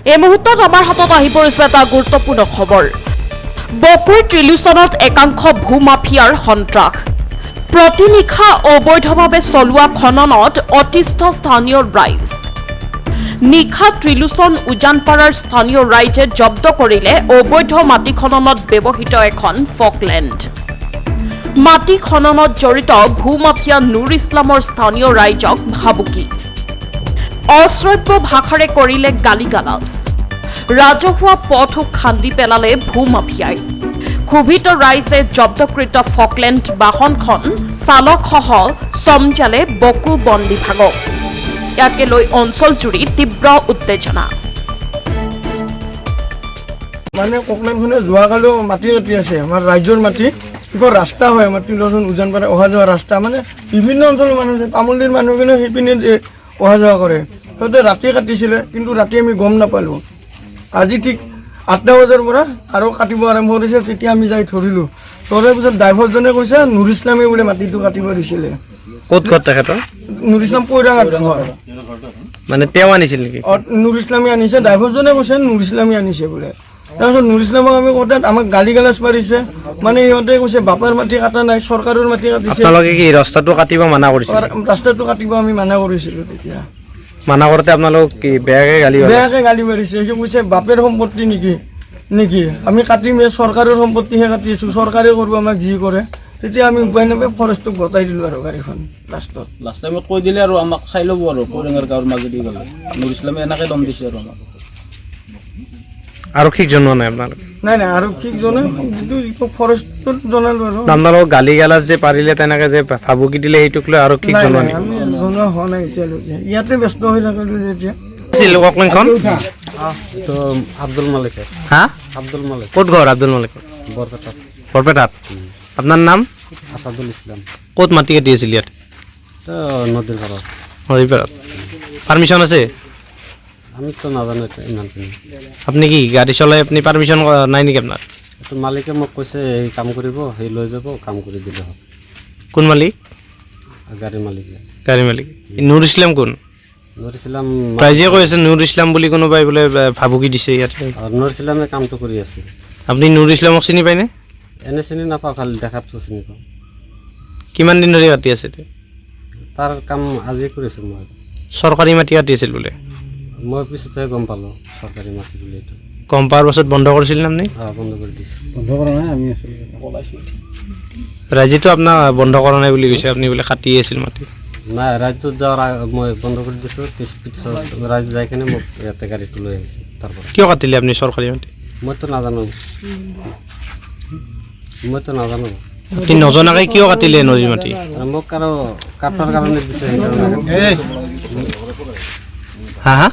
এই মুহূৰ্তত আমাৰ হাতত আহি পৰিছে এটা গুৰুত্বপূৰ্ণ খবৰ। বকুৰ ত্ৰিলোচনত একাংশ ভূমাফিয়াৰ সন্ত্ৰাস। প্ৰতিনিশা অবৈধভাৱে চলোৱা খননত অতিষ্ঠ স্থানীয় ৰাইজ। নিশা ত্ৰিলোচন উজানপাৰাৰ স্থানীয় ৰাইজে জব্দ কৰিলে অবৈধ মাটি খননত ব্যৱহৃত এখন ফকলেণ্ড। মাটি খননত জড়িত ভূমাফিয়া নুৰ ইছলামৰ স্থানীয় ৰাইজক ভাবুকি। অশ্ৰব্য ভাষাৰে কৰিলে গালিগালাজ। ৰাজহুৱা পথো খান্দি পেলালে ভূমাফিয়াই। ক্ষোভিত ৰাইজে জব্দকৃত ফকলেণ্ড বাহনখন চালকসহ চমজালে বকু বন বিভাগক। ইয়াকে লৈ অঞ্চলজুৰি তীব্ৰ উত্তেজনা। মানে ফকলেণ্ডখনে যোৱাকালিও মাটি কাটি আছে, আমাৰ ৰাজ্যৰ মাটি কিবা ৰাস্তা হয়, আমাৰ ত্ৰিলোচন উজানপাৰা অহা যোৱা ৰাস্তা, মানে বিভিন্ন অঞ্চলৰ মানুহ তামুলীৰ মানুহখিনিও সেইপিনে অহা যোৱা কৰে। সিহঁতে ৰাতি কাটিছিলে, কিন্তু ৰাতি আমি গম নাপালোঁ। আজি ঠিক 8টা বজাৰ পৰা আৰু কাটিব আৰম্ভ কৰিছে, তেতিয়া আমি যাই ধৰিলোঁ। ধৰাৰ পিছত ড্ৰাইভাৰজনে কৈছে নুৰ ইছলামে বোলে মাটিটো কাটিব দিছিলে। ক'ত ক'ত তেখেতৰ? নুৰ ইছলাম পৈৰাঘাট ঘৰ। মানে তেওঁ আনিছিল নেকি? নুৰ ইছলামে আনিছে, ড্ৰাইভাৰজনে কৈছে নুৰ ইছলামে আনিছে বোলে। তাৰপিছত নুৰ ইছলামক আমি কওঁতে আমাক গালি গালাজ পাৰিছে, মানে সিহঁতে কৈছে বাপাৰ মাটি কাটা নাই, চৰকাৰৰ মাটি কাটিছে। আপোনালোকে কি ৰাস্তাটো কাটিব মানা কৰিছিল? ৰাস্তাটো কাটিব আমি মানা কৰিছিলোঁ। তেতিয়া মানা কৰোঁতে আপোনালোক কি বেয়াকৈ গালি মাৰিছে। সি কৈছে বাপেৰ সম্পত্তি নেকি আমি কাটিমে, চৰকাৰৰ সম্পত্তিহে কাটি আছোঁ, চৰকাৰে কৰিব আমাক যি কৰে। তেতিয়া আমি উপায় নাপাই ফৰেষ্টক গতাই দিলোঁ আৰু গাড়ীখন। লাষ্ট টাইমত কৈ দিলে আৰু আমাক চাই ল'ব আৰু পৰিঙৰ গাঁৱৰ মাজেদি গ'লে নুৰ ইছলামে এনেকৈ দম দিছে আৰু আমাক। আৰক্ষীক জনোৱা নাই আপোনালোকে? নাই আৰক্ষীক জনাই যিটো ফৰেষ্টত জনালোঁ আৰু। আপোনালোক গালি গালাজ যে পাৰিলে তেনেকৈ যে ভাবুকি দিলে সেইটোক লৈ আৰক্ষীক জনোৱা নাই? আমি জনোৱা হোৱা নাই এতিয়ালৈকে, ইয়াতে ব্যস্ত হৈ থাকিলোঁ যেতিয়া। ফকলেণ্ডখন তো আব্দুল মালিকের। হ্যাঁ, আব্দুল মালিক, ক'ত ঘৰ আব্দুল মালিকৰ? বৰপেটা। বৰপেটাত। আপোনাৰ নাম? আসাদুল ইসলাম। ক'ত মাটি কাটি আছিল ইয়াত? তো নদীর পাড়ত। হৰিপাৰাত। পাৰ্মিশ্যন আছে? আমি তো নাজানো ইমানখিনি। আপুনি কি গাড়ী চলাই আপুনি পাৰ্মিশ্যন নাই নেকি আপোনাৰ? তো মালিকে মোক কৈছে এই কাম কৰিব, সেই লৈ যাব, কাম কৰি দিলে হ'ল। কোন মালিক? গাড়ী মালিকে। গাড়ী মালিক নুৰ ইছলাম কোন? নুৰ ইসলাম ৰাইজে কৈ আছে নুৰ ইছলাম বুলি কোনোবাই বোলে ভাবুকি দিছে ইয়াত। নুৰ ইসলামে কামটো কৰি আছে। আপুনি নুৰ ইছলামক চিনি পায়নে? এনে চিনি নাপাওঁ, খালি দেখাতো চিনি পাওঁ। কিমান দিন ধৰি কাটি আছে? তাৰ কাম আজি কৰিছোঁ মই। চৰকাৰী মাটি কাটি আছিল বোলে? মই পিছতহে গম পালোঁ চৰকাৰী মাটি বুলি এইটো। গম পোৱাৰ পাছত বন্ধ কৰিছিল নে? বন্ধ কৰি দিছোঁ। বন্ধ কৰা নাই, আমি ৰাইজেতো আপোনাক বন্ধ কৰা নাই বুলি কৈছে, আপুনি বোলে কাটি আছিল মাটি। নাই, ৰাজ্যত যোৱাৰ মই বন্ধ কৰি দিছোঁ। পিছত ৰাইজ যাই কিনে মোক ইয়াতে গাড়ীটো লৈ আহিছে। তাৰপৰা কিয় কাটিলে আপুনি চৰকাৰী মাটি? মইতো নাজানো। আপুনি নজনাকৈ কিয় কাটিলে নদী মাটি? মোক আৰু কাটাৰ কাৰণে দিছে, সেইকাৰণে হা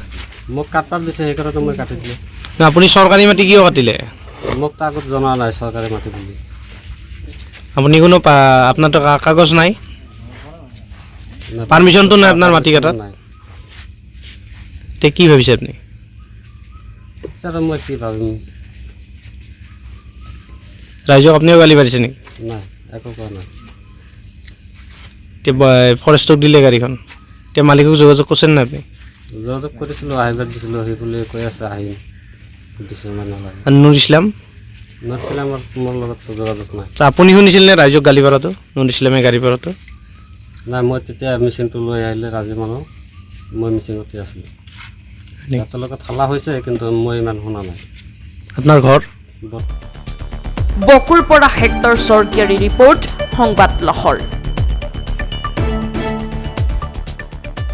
মোক কাটাৰ দিছে, সেইকাৰণে মই কাটি দিলোঁ। আপুনি চৰকাৰী মাটি কিয় কাটিলে? মোক তো আগত জনোৱা নাই চৰকাৰী মাটি বুলি। আপুনি কোনো আপোনাৰতো কাগজ নাই, পাৰ্মিশ্যনটো নাই আপোনাৰ মাটি কাটাত? নাই। তে কি ভাবিছে আপুনি? ছাৰ মই কি ভাবিম? ৰাইজক আপুনিও গালি পাৰিছে নেকি? নাই, একো কোৱা নাই। এতিয়া ফৰেষ্টক দিলে গাড়ীখন, এতিয়া মালিকক যোগাযোগ কৰিছে নাই আপুনি? যোগাযোগ কৰিছিলোঁ, আহিব দিছিলোঁ, সেই বুলি কৈ আছে আহিম দিছোঁ মানে। আৰু নুৰ ইছলাম? নুৰ ইছলামৰ মোৰ লগত যোগাযোগ নাই। আপুনি শুনিছিল নে ৰাইজক গালি পৰাটো, নুৰ ইছলামে গাড়ী পৰাটো? নাই, মই তেতিয়া মেচিনটো লৈ আহিলে ৰাজি মানুহ, মই মিচিঙতে আছিলোঁ। সিহঁতৰ লগত হাল্লা হৈছে, কিন্তু মই ইমান শুনা নাই। আপোনাৰ ঘৰ? বকুৰ পৰা হেক্টৰ স্বৰ্গীয়াৰী ৰিপৰ্ট, সংবাদ লহৰ।